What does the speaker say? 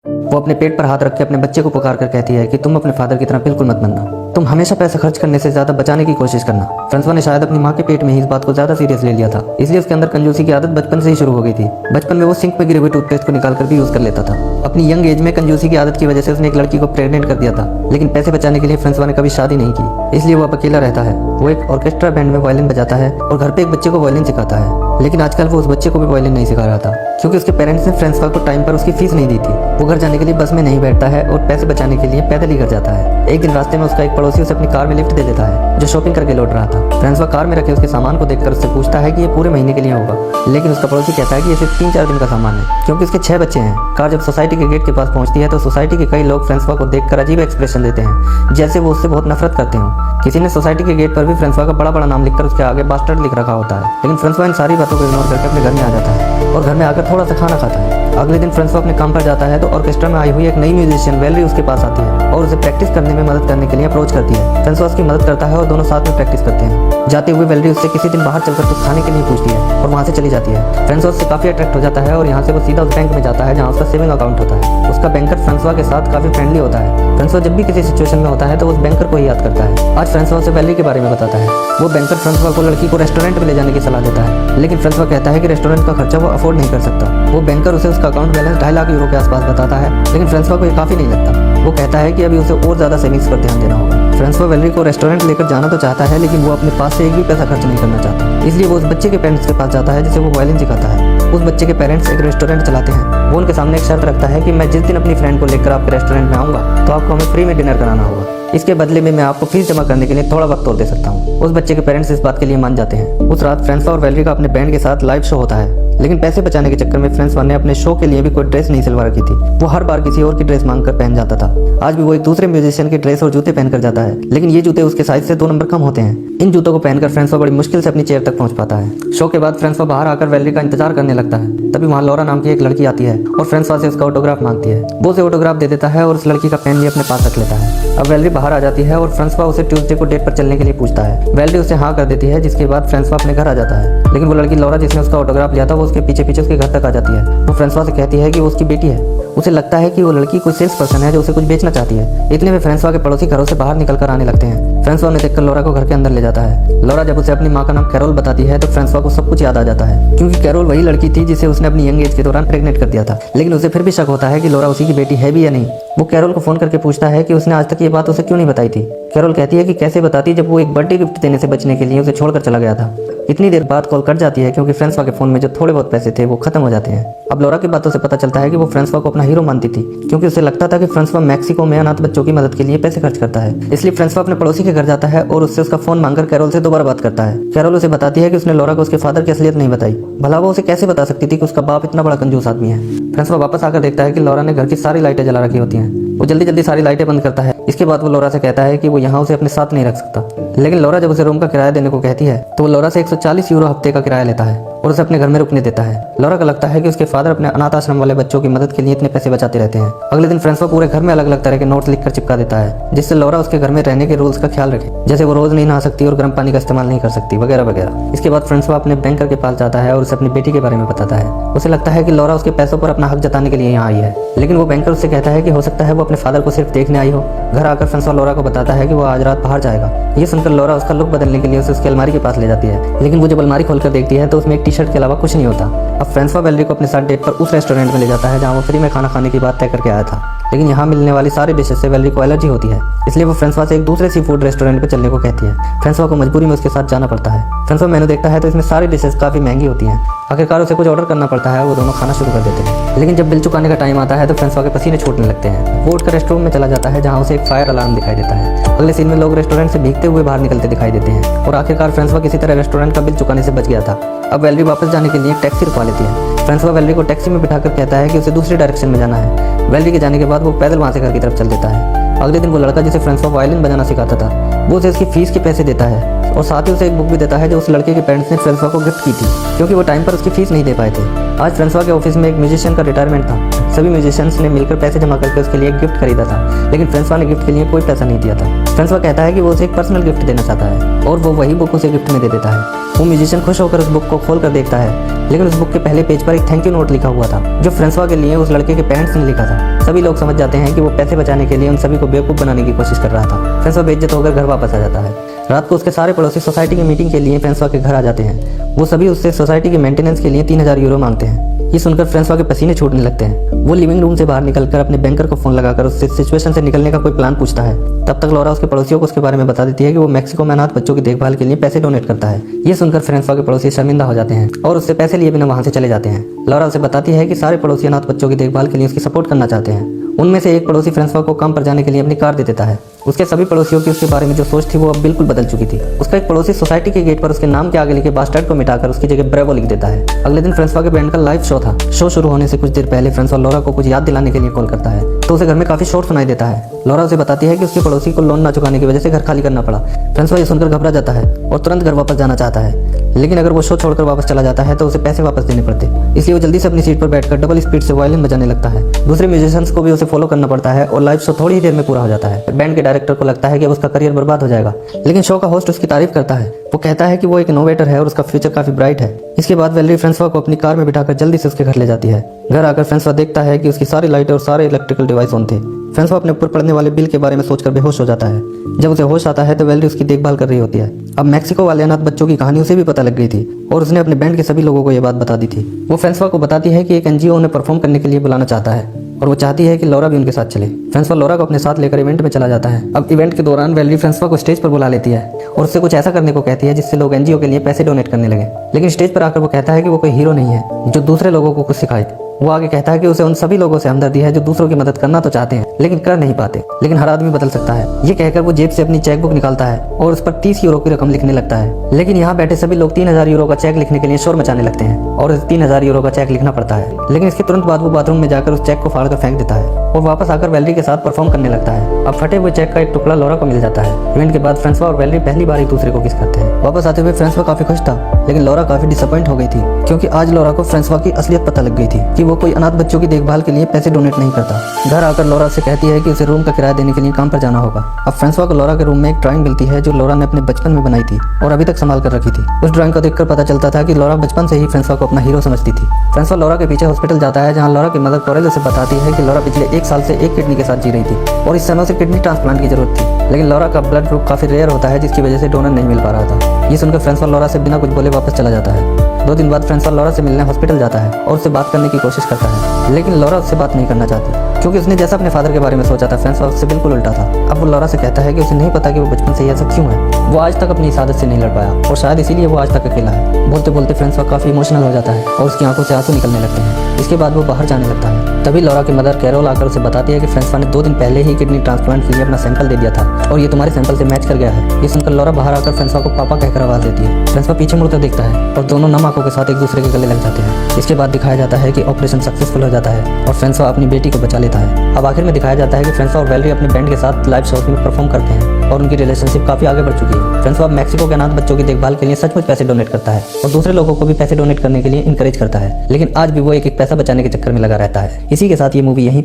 वो अपने पेट पर हाथ रख के अपने बच्चे को पुकार कर कहती है कि तुम अपने फादर की तरह बिल्कुल मत बनना, तुम हमेशा पैसा खर्च करने से ज्यादा बचाने की कोशिश करना। फ्रांसवा ने शायद अपनी माँ के पेट में ही इस बात को ज्यादा सीरियस ले लिया था, इसलिए उसके अंदर कंजूसी की आदत बचपन से ही शुरू हो गई थी। बचपन में वो सिंक में गिरे हुए टूथपेस्ट को निकाल कर भी यूज कर लेता था। अपनी यंग एज में कंजूसी की आदत की वजह से उसने एक लड़की को प्रेग्नेंट कर दिया था, लेकिन पैसे बचाने के लिए फ्रांसवा ने कभी शादी नहीं की, इसलिए वो अब अकेला रहता है। वो एक ऑर्केस्ट्रा बैंड में वायलिन बजाता है और घर पे एक बच्चे को वायलिन सिखाता है, लेकिन आजकल वो उस बच्चे को भी वायलिन नहीं सिखा रहा था, क्योंकि उसके पेरेंट्स ने फ्रांसवा को टाइम पर उसकी फीस नहीं दी थी। वो घर जाने के लिए बस में नहीं बैठता है और पैसे बचाने के लिए पैदल ही घर जाता है। एक दिन रास्ते में उसका एक पड़ोसी उसे अपनी कार में लिफ्ट दे देता है, जो शॉपिंग करके लौट रहा था। फ्रांसवा कार में रखे उसके सामान को देखकर उससे पूछता है कि ये पूरे महीने के लिए होगा, लेकिन उसका पड़ोसी कहता है कि ये सिर्फ 3-4 दिन का सामान है, क्योंकि उसके 6 बच्चे हैं। कार जब सोसाइटी के गेट के पास पहुंचती है तो सोसाइटी के कई लोग फ्रांसवा को देखकर अजीब एक्सप्रेशन देते हैं, जैसे वो उससे बहुत नफरत करते हो। किसी ने सोसाइटी के गेट पर भी फ्रांसवा का बड़ा बड़ा नाम लिखकर उसके आगे बास्टर्ड लिख रखा होता है, लेकिन फ्रांसवा इन सारी बातों को इग्नोर करके अपने घर में आ जाता है और घर में आकर थोड़ा सा खाना खाता है। अगले दिन फ्रांसवा अपने काम पर जाता है तो ऑर्केस्ट्रा में आई हुई एक नई म्यूजिशियन वेलरी उसके पास आती है और उसे प्रैक्टिस करने में मदद करने के लिए अप्रोच करती है। फ्रांसवा उसकी मदद करता है और दोनों साथ में प्रैक्टिस करते हैं। जाते हुए वेलरी उससे किसी दिन बाहर चलकर कुछ खाने के लिए पूछती है और वहाँ से चली जाती है। फ्रांसवा उससे काफी अट्रैक्ट हो जाता है और यहाँ से वो सीधा उस बैंक में जाता है जहाँ उसका सेविंग अकाउंट होता है। उसका बैंकर फ्रांसवा के साथ काफी फ्रेंडली होता है। फ्रांसवा जब भी किसी सिचुएशन में होता है तो उस बैंकर को ही याद करता है। आज फ्रांसवा उसे वेलरी के बारे में बताता है। वो बैंकर फ्रांसवा को लड़की को रेस्टोरेंट में ले जाने की सलाह देता है, लेकिन फ्रांसवा कहता है कि रेस्टोरेंट का खर्चा वो अफोर्ड नहीं कर सकता। वो बैंकर उसे उसका अकाउंट बैलेंस 2.5 लाख यूरो के आसपास बताता है, लेकिन फ्रांसवा को ये काफी नहीं लगता। वो कहता है कि अभी उसे और ज्यादा सेविंग्स पर ध्यान देना होगा। फ्रांसवा वेलरी को रेस्टोरेंट लेकर जाना तो चाहता है, लेकिन वो अपने पास से एक भी पैसा खर्च नहीं करना चाहता, इसलिए वो उस बच्चे के पेरेंट्स के पास जाता है जिसे वो वायलिन सिखाता है। उस बच्चे के पेरेंट्स एक रेस्टोरेंट चलाते हैं। वो उनके सामने एक शर्त रखता है कि मैं जिस दिन अपनी फ्रेंड को लेकर आपके रेस्टोरेंट में आऊँगा तो आपको हमें फ्री में डिनर कराना होगा। इसके बदले में मैं आपको फीस जमा करने के लिए थोड़ा वक्त और दे सकता हूँ। उस बच्चे के पेरेंट्स इस बात के लिए मान जाते हैं। उस रात फ्रांसवा और वेलरी का अपने बैंड के साथ लाइव शो होता है, लेकिन पैसे बचाने के चक्कर में फ्रांसवा ने अपने शो के लिए भी कोई ड्रेस नहीं सिलवा रखी थी। वो हर बार किसी और की ड्रेस मांगकर पहन जाता था। आज भी वो एक दूसरे म्यूजिशियन की ड्रेस और जूते पहनकर जाता है, लेकिन ये जूते उसके साइज से 2 नंबर कम होते हैं। इन जूतों को पहनकर फ्रांसवा बड़ी मुश्किल से अपनी चेयर तक पहुंच पाता है। शो के बाद फ्रांसवा बाहर आकर वेलरी का इंतजार करने लगता है। तभी वहाँ लौरा नाम की एक लड़की आती है और फ्रांसवा से उसका ऑटोग्राफ मांगती है। वो उसे ऑटोग्राफ दे देता है और उस लड़की का पेन भी अपने पास रख लेता है। अब वेलरी बाहर आ जाती है और फ्रांसवा उसे ट्यूसडे को डेट पर चलने के लिए पूछता है। वेलरी उसे हाँ कर देती है, जिसके बाद फ्रांसवा अपने घर आ जाता है, लेकिन वो लड़की लौरा जिसने उसका ऑटोग्राफ लिया था वो उसके पीछे पीछे उसके घर तक आ जाती है। वो फ्रांसवा से कहती है कि वो उसकी बेटी है। उसे लगता है कि वो लड़की कोई सेल्स पर्सन है जो उसे कुछ बेचना चाहती है। इतने में फ्रांसवा के पड़ोसी घरों से बाहर निकल कर आने लगते हैं। फ्रांसवा ने देखकर लौरा को घर के अंदर ले जाता है। लौरा जब उसे अपनी माँ का नाम कैरोल बताती है तो फ्रांसवा को सब कुछ याद आ जाता है, क्योंकि कैरोल वही लड़की थी जिसे उसने अपनी यंग एज के दौरान प्रेग्नेंट कर दिया था। लेकिन उसे फिर भी शक होता है कि लौरा उसी की बेटी है भी या नहीं। वो कैरोल को फोन करके पूछता है कि उसने आज तक ये बात उसे क्यों नहीं बताई थी। कैरोल कहती है कि कैसे बताती जब वो एक बर्थडे गिफ्ट देने से बचने के लिए उसे छोड़कर चला गया था। इतनी देर बाद कॉल कट जाती है क्योंकि फ्रांसवा के फोन में जो थोड़े बहुत पैसे थे वो खत्म हो जाते हैं। अब लौरा की बातों से पता चलता है कि वो फ्रांसवा को अपना हीरो मानती थी, क्योंकि उसे लगता था कि फ्रांसवा मैक्सिको में अनाथ बच्चों की मदद के लिए पैसे खर्च करता है। इसलिए फ्रांसवा अपने पड़ोसी के घर जाता है और उससे उसका फोन मांगकर कैरोल से दोबारा बात करता है। कैरोल उसे बताती है कि उसने लौरा को उसके फादर की असलियत नहीं बताई। भला वो उसे कैसे बता सकती थी कि उसका बाप इतना बड़ा कंजूस आदमी है। फ्रांसवा वापस आकर देखता है कि लौरा ने घर की सारी लाइटें जला रखी होती हैं। वो जल्दी जल्दी सारी लाइटें बंद करता है। इसके बाद वो लौरा से कहता है कि वो यहाँ उसे अपने साथ नहीं रख सकता, लेकिन लौरा जब उसे रूम का किराया देने को कहती है तो वो लौरा से 140 यूरो हफ्ते का किराया लेता है और उसे अपने घर में रुकने देता है। लौरा को लगता है कि उसके फादर अपने अनाथ आश्रम वाले बच्चों की मदद के लिए इतने पैसे बचाते रहते हैं। अगले दिन फ्रांसवा पूरे घर में अलग अलग तरह के नोट्स लिखकर चिपका देता है, जिससे लौरा उसके घर में रहने के रूल्स का ख्याल रखे, जैसे वो रोज नहीं नहा सकती और गर्म पानी का इस्तेमाल नहीं कर सकती वगैरह वगैरह। इसके बाद फ्रांसवा अपने बैंकर के पास जाता है और उसे अपनी बेटी के बारे में बताता है। उसे लगता है कि लौरा उसके पैसों पर अपना हक जताने के लिए यहाँ आई है, लेकिन वो बैंकर उससे कहता है कि हो सकता है वो अपने फादर को सिर्फ देखने आई हो। घर आकर फ्रांसवा लौरा को बताता है कि वो आज रात बाहर जाएगा। ये सुनकर लौरा उसका लुक बदलने के लिए उसे उसकी अलमारी के पास ले जाती है, लेकिन वो जब अलमारी खोलकर देखती है तो उसमें एक टी शर्ट के अलावा कुछ नहीं होता। अब फ्रांसवा वेलरी को अपने साथ डेट पर उस रेस्टोरेंट में ले जाता है जहाँ वो फ्री में खाना खाने की बात तय करके आया था, लेकिन यहाँ मिलने वाली सारी डिशेस से वेलरी को एलर्जी होती है, इसलिए वो फ्रांसवा से एक दूसरे सी फूड रेस्टोरेंट पर चलने को कहती है। फ्रांसवा को मजबूरी में उसके साथ जाना पड़ता है। फ्रांसवा मेनू देखता है तो इसमें सारी डिशेस काफी महंगी होती हैं। आखिरकार उसे कुछ ऑर्डर करना पड़ता है। वो दोनों खाना शुरू कर देते हैं, लेकिन जब बिल चुकाने का टाइम आता है तो फ्रांसवा के पसीने छूटने लगते हैं। वो उठकर रेस्टोरेंट में चला जाता है जहाँ उसे एक फायर अलार्म दिखाई देता है। अगले सीन में लोग रेस्टोरेंट से भीगते हुए बाहर निकलते दिखाई देते हैं और आखिरकार फ्रांसवा किसी तरह रेस्टोरेंट का बिल चुकाने से बच गया था। अब वेलरी वापस जाने के लिए एक टैक्सी रुकवा लेती है। फ्रांसवा वेलरी को टैक्सी में बिठाकर कहता है कि उसे दूसरी डायरेक्शन में जाना है। वेलरी के जाने के बाद वो पैदल वहाँ से घर की तरफ चल देता है। अगले दिन वो लड़का जिसे फ्रांसवा वायलिन बजाना सिखाता था वो उसे उसकी फीस के पैसे देता है और साथ ही उसे एक बुक भी देता है जो उस लड़के के पेरेंट्स ने फ्रांसवा को गिफ्ट की थी, क्योंकि वो टाइम पर उसकी फीस नहीं दे पाए थे। आज फ्रांसवा के ऑफिस में एक म्यूजिशियन का रिटायरमेंट था। सभी म्यूजिशियंस ने मिलकर पैसे जमा करके उसके लिए एक गिफ्ट खरीदा था, लेकिन फ्रांसवा ने गिफ्ट के लिए कोई पैसा नहीं दिया था। फ्रांसवा कहता है कि वो उसे एक पर्सनल गिफ्ट देना चाहता है और वो वही बुक उसे गिफ्ट में दे देता है। वो म्यूजिशियन खुश होकर उस बुक को खोल कर देखता है, लेकिन उस बुक के पहले पेज पर एक थैंक यू नोट लिखा हुआ था, जो फ्रांसवा के लिए उस लड़के के पेरेंट्स ने लिखा था। सभी लोग समझ जाते हैं कि वो पैसे बचाने के लिए उन सभी को बेवकूफ़ बनाने की कोशिश कर रहा था। फ्रांसवा बेइज्जत होकर घर वापस आ जाता है। रात को उसके सारे पड़ोसी सोसाइटी की मीटिंग के लिए फ्रांसवा के घर आ जाते हैं। वो सभी उससे सोसाइटी के मेंटेनेंस के लिए 3000 यूरो मांगते हैं। ये सुनकर फ्रांसवा के पसीने छूटने लगते हैं। वो लिविंग रूम से बाहर निकलकर अपने बैंकर को फोन लगाकर उससे सिचुएशन से निकलने का कोई प्लान पूछता है। तब तक लौरा उसके पड़ोसियों को उसके बारे में बता देती है कि वो मैक्सिको में अनाथ बच्चों की देखभाल के लिए पैसे डोनेट करता है। ये सुनकर फ्रांसवा के पड़ोसी शर्मिंदा हो जाते हैं और उससे पैसे लिए बिना वहां से चले जाते हैं। लौरा उसे बताती है कि सारे पड़ोसी अनाथ बच्चों की देखभाल के लिए उसकी सपोर्ट करना चाहते हैं। उनमें से एक पड़ोसी फ्रांसवा को काम पर जाने के लिए अपनी कार दे देता है। उसके सभी पड़ोसियों की उसके बारे में जो सोच थी वो अब बिल्कुल बदल चुकी थी। उसका एक पड़ोसी सोसाइटी के गेट पर उसके नाम के आगे लिखे बास्टर्ड को मिटाकर उसकी जगह ब्रेवो लिख देता है। अगले दिन फ्रांसवा के बैंड का लाइव शो था। शो शुरू होने से कुछ देर पहले फ्रांसवा लौरा को कुछ याद दिलाने के लिए कॉल करता है, तो उसे घर में काफी शोर सुनाई देता है। लौरा उसे बताती है कि उसके पड़ोसी को लोन ना चुकाने की वजह से घर खाली करना पड़ा। फ्रांसवा ये सुनकर घबरा जाता है और तुरंत घर वापस जाना चाहता है, लेकिन अगर वो शो छोड़कर वापस चला जाता है तो उसे पैसे वापस देने पड़ते। इसलिए वो जल्दी से अपनी सीट पर बैठकर डबल स्पीड से वायलिन बजाने लगता है। दूसरे म्यूजिशियंस को भी उसे फॉलो करना पड़ता है और लाइव शो थोड़ी ही देर में पूरा हो जाता है। बैंड के डायरेक्टर को लगता है कि अब उसका करियर बर्बाद हो जाएगा, लेकिन शो का होस्ट उसकी तारीफ करता है। वो कहता है कि वो एक इनोवेटर है और उसका फ्यूचर काफी ब्राइट है। इसके बाद वैलेरी फ्रांसवा को अपनी कार में बिठाकर जल्दी से उसके घर ले जाती है। घर आकर फ्रांसवा देखता है कि उसकी सारी लाइटें और सारे इलेक्ट्रिकल डिवाइस ऑन थे। फ्रांसवा अपने ऊपर पड़ने वाले बिल के बारे में सोचकर बेहोश हो जाता है। जब उसे होश आता है तो वैलेरी उसकी देखभाल कर रही होती है। अब मैक्सिको वाले अनाथ बच्चों की कहानी उसे भी पता लग गई थी और उसने अपने बैंड के सभी लोगों को यह बात बता दी थी। वो फ्रांसवा को बताती है कि एक एनजीओ उन्हें परफॉर्म करने के लिए बुलाना चाहता है और वो चाहती है कि लौरा भी उनके साथ चले। फ्रांसवा लौरा को अपने साथ लेकर इवेंट में चला जाता है। अब इवेंट के दौरान वैलेरी फ्रांसवा को स्टेज पर बुला लेती है और उससे कुछ ऐसा करने को कहती है जिससे लोग एनजीओ के लिए पैसे डोनेट करने लगे। लेकिन स्टेज पर आकर वो कहता है कि वो कोई हीरो नहीं है जो दूसरे लोगों को कुछ सिखाए। वो आगे कहता है कि उसे उन सभी लोगों से हमदर्दी है जो दूसरों की मदद करना तो चाहते हैं लेकिन कर नहीं पाते, लेकिन हर आदमी बदल सकता है। ये कहकर वो जेब से अपनी चेकबुक निकालता है और उस पर 30 यूरो की रकम लिखने लगता है। लेकिन यहाँ बैठे सभी लोग 3000 यूरो का चेक लिखने के लिए शोर मचाने लगते हैं और उसे 3000 यूरो का चेक लिखना पड़ता है। लेकिन इसके तुरंत बाद वो बाथरूम में जाकर उस चेक को फाड़ कर फेंक देता है और वापस आकर वैलेरी के साथ परफॉर्म करने लगता है। अब फटे हुए चेक का एक टुकड़ा लौरा को मिल जाता है। इवेंट के बाद फ्रांसवा और वैलेरी पहली बार एक दूसरे को किस करते हैं। वापस आते हुए फ्रांसवा काफी खुश था, लेकिन लौरा काफी डिसअपॉइंट हो गई थी क्योंकि आज लौरा को फ्रांसवा की असलियत पता लग गई थी कि वो कोई अनाथ बच्चों की देखभाल के लिए पैसे डोनेट नहीं करता। घर आकर लौरा से कहती है कि उसे रूम का किराया देने के लिए काम पर जाना होगा। अब फ्रांसवा को लौरा के रूम में एक ड्राइंग मिलती है जो लौरा ने अपने बचपन में बनाई थी और अभी तक संभाल कर रखी थी। उस ड्राइंग को देखकर पता चलता था कि लौरा बचपन से ही फ्रांसवा को अपना हीरो समझती थी। फ्रांसवा लौरा के पीछे हॉस्पिटल जाता है जहां लौरा की मदर कोरेल उसे बताती है कि लौरा पिछले 1 साल से एक किडनी के साथ जी रही थी और इस समय उसे किडनी ट्रांसप्लांट की जरूरत थी, लेकिन लौरा का ब्लड ग्रुप काफी रेयर होता है जिसकी वजह से डोनर नहीं मिल पा रहा था। ये सुनकर फ्रांसवा लौरा से बिना कुछ बोले वापस चला जाता है। 2 दिन बाद फ्रांसवा लौरा से मिलने हॉस्पिटल जाता है और उससे बात करने की कोशिश करता है, लेकिन लौरा उससे बात नहीं करना चाहती क्योंकि उसने जैसा अपने फादर के बारे में सोचा था फ्रांसवा उससे बिल्कुल उल्टा था। अब वो लौरा से कहता है कि उसे नहीं पता कि वो बचपन से ऐसा क्यों है। वो आज तक अपनी इस आदत से नहीं लड़ पाया और शायद इसीलिए वो आज तक अकेला है। बोलते बोलते फ्रांसवा काफी इमोशनल हो जाता है और उसकी आंखों से आंसू निकलने लगते हैं। इसके बाद वो बाहर जाने लगता है। तभी लौरा की मदर कैरोल आकर उसे बताती है कि फ्रांसवा ने 2 दिन पहले ही किडनी ट्रांसप्लांट के लिए अपना सैंपल दे दिया था और ये तुम्हारे सैंपल से मैच कर गया है। ये सुनकर लौरा बाहर आकर फ्रांसवा को पापा कहकर आवाज देती है। फ्रांसवा पीछे मुड़कर देखता है और दोनों नम आंखों के साथ एक दूसरे के गले लग जाते हैं। इसके बाद दिखाया जाता है कि ऑपरेशन सक्सेसफुल हो जाता है और फ्रांसवा अपनी बेटी को बचा लेता है। अब आखिर में दिखाया जाता है कि फ्रांसवा और वैलेरी अपने बैंड के साथ लाइव शोज में परफॉर्म करते हैं और उनकी रिलेशनशिप काफी आगे बढ़ चुकी है। फ्रांसवा मैक्सिको के अनाथ बच्चों की देखभाल के लिए सचमुच पैसे डोनेट करता है और दूसरे लोगों को भी पैसे डोनेट करने के लिए इंकरेज करता है, लेकिन आज भी वो एक पैसा बचाने के चक्कर में लगा रहता है। इसी के साथ ये मूवी यहीं